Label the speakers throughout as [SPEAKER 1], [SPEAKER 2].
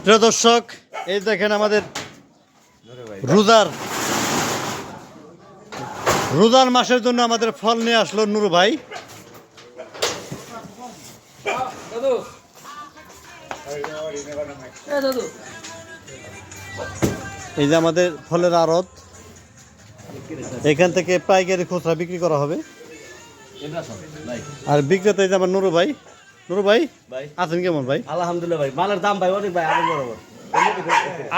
[SPEAKER 1] প্রিয় দর্শক, এই দেখেন আমাদের রোজার মাসের জন্য আমাদের ফল নিয়ে আসলো নুরু ভাই। এই যে আমাদের ফলের আড়ত, এখান থেকে পাইকারি খুচরা বিক্রি করা হবে। আর বিক্রেতা এই যে আমার নুরু ভাই। নুরু ভাই আছেন কেমন ভাই?
[SPEAKER 2] আলহামদুলিল্লাহ ভাই, মালের দাম ভাই অনেক ভাই, আগুন বরাবর।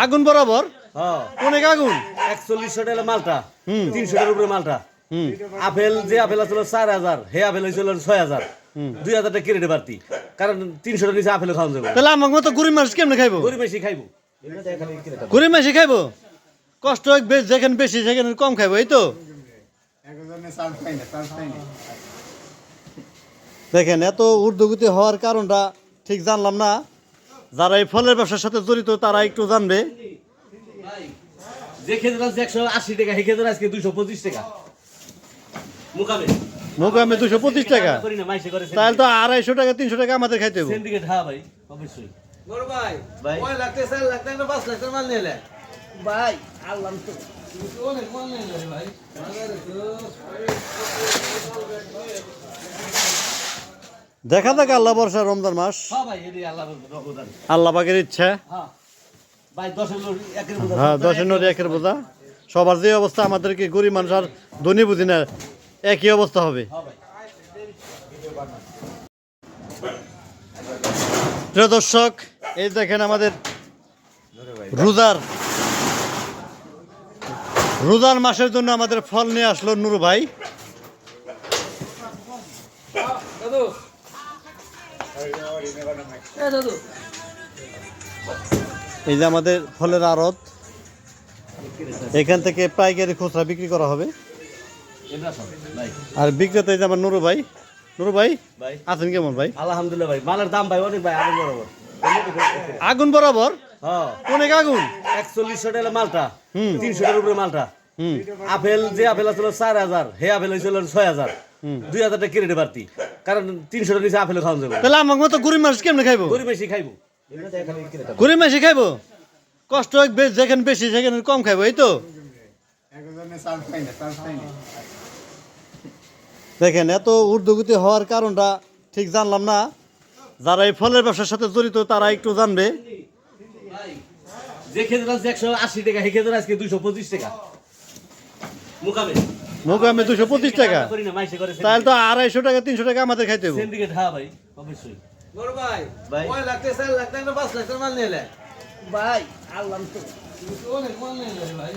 [SPEAKER 1] আগুন বরাবর?
[SPEAKER 2] হ্যাঁ,
[SPEAKER 1] অনেক আগুন।
[SPEAKER 2] 4100 টাকা মালটা, 300 টাকার উপরে মালটা। আপেল যে আপেল আছিল 4000, হে আপেল হয়েছিল 6000, 2000 টাকা কেটে বাড়তি, কারণ 300 টাকা নিচে আপেল খাওয়া যাবে।
[SPEAKER 1] তাহলে আমার মতো গরিব মানুষ কেমনে খাইবো?
[SPEAKER 2] গরিব বেশি খাইবো,
[SPEAKER 1] গরিব মাসে খাইবো, কষ্ট যেখানে বেশি সেখানে কম খাইবো, এই তো। দেখেন, এত ঊর্ধ্বগতি হওয়ার কারণটা ঠিক জানলাম না। যারা এই ফলের ব্যবসার সাথে জড়িত তারা একটু জানবে।
[SPEAKER 2] যে খেজুর আছে 180 টাকা, হে খেজুর আজকে 225 টাকা মুকামে।
[SPEAKER 1] মোকামে 225 টাকা, তাহলে তো 250 টাকা 300 টাকা আমাদের খাইতে হবে।
[SPEAKER 2] সিন্ডিকেট, হ্যাঁ ভাই, অবশ্যই।
[SPEAKER 3] বড় ভাই,
[SPEAKER 2] ভাই
[SPEAKER 3] 9 লাখ থেকে 4 লাখ টাকা 5 লাখ টাকা মাল নিলে
[SPEAKER 2] ভাই আল্লাহ তো
[SPEAKER 3] অনেক মাল নিলে ভাই।
[SPEAKER 1] দেখা যাক, আল্লাহ ভরসা, রমজান মাস,
[SPEAKER 2] হ্যাঁ ভাই, এটি আল্লাহর রহমত।
[SPEAKER 1] আল্লাহ পাকের ইচ্ছা।
[SPEAKER 2] হ্যাঁ ভাই, 10 লোক একের বোঝা।
[SPEAKER 1] হ্যাঁ, 10 নদী একের বোঝা। সবার যে অবস্থা, আমাদেরকে গরিব মানুষ আর ধনী বুঝি না, একই অবস্থা হবে।
[SPEAKER 2] হ্যাঁ ভাই।
[SPEAKER 1] প্রিয় দর্শক, এই দেখেন আমাদের রোজার মাসের জন্য আমাদের ফল নিয়ে আসলো নুরু ভাই।
[SPEAKER 3] দাদু দাদু
[SPEAKER 1] এই যে আমাদের ফলের আড়ত, এখান থেকে পাইকারি খুচরা বিক্রি করা হবে। আর বিক্রেতা এই যে আমার নুরু ভাই। নুরু ভাই
[SPEAKER 2] ভাই
[SPEAKER 1] আছেন কেমন ভাই?
[SPEAKER 2] আলহামদুলিল্লাহ ভাই, মালের দাম ভাই অনেক ভাই, আগুন বরাবর।
[SPEAKER 1] আগুন বরাবর?
[SPEAKER 2] হ্যাঁ,
[SPEAKER 1] অনেক আগুন।
[SPEAKER 2] 4100 টাকা মালটা, 300 টাকার উপরে মালটা। আপেল যে আপেল আছিল 4000, হে আপেল হয়েছিল 6000, 2000 টাকা কেটে বাড়তি, কারণ 300 টাকা নিচে আপেল খাওয়া যাবে।
[SPEAKER 1] তাহলে আমার মতো গরিব মানুষ কেমনে খাইবো?
[SPEAKER 2] গরিব বেশি খাইবো,
[SPEAKER 1] গরিব মাসে খাইবো, কষ্ট যেখানে বেশি সেখানে কম খাইবো, এই তো। দেখেন, এত ঊর্ধ্বগতি হওয়ার কারণটা ঠিক জানলাম না। যারা এই ফলের ব্যবসার সাথে জড়িত তারা একটু জানবে।
[SPEAKER 2] যে খেজুর আছে 180 টাকা, হে খেজুর আজকে 225 টাকা মুকামে।
[SPEAKER 1] মোকামে 225 টাকা,
[SPEAKER 2] করি না, মাইসে করে।
[SPEAKER 1] তাহলে তো 250 টাকা 300 টাকা আমাদের খাইতে হবে।
[SPEAKER 2] সিন্ডিকেট, হ্যাঁ ভাই, অবশ্যই।
[SPEAKER 3] বড় ভাই,
[SPEAKER 2] ভাই
[SPEAKER 3] 9 লাখ থেকে 4 লাখ টাকা 5 লাখ টাকা মাল নিলে
[SPEAKER 2] ভাই আল্লাহ তো
[SPEAKER 3] অনেক মাল নিলে ভাই।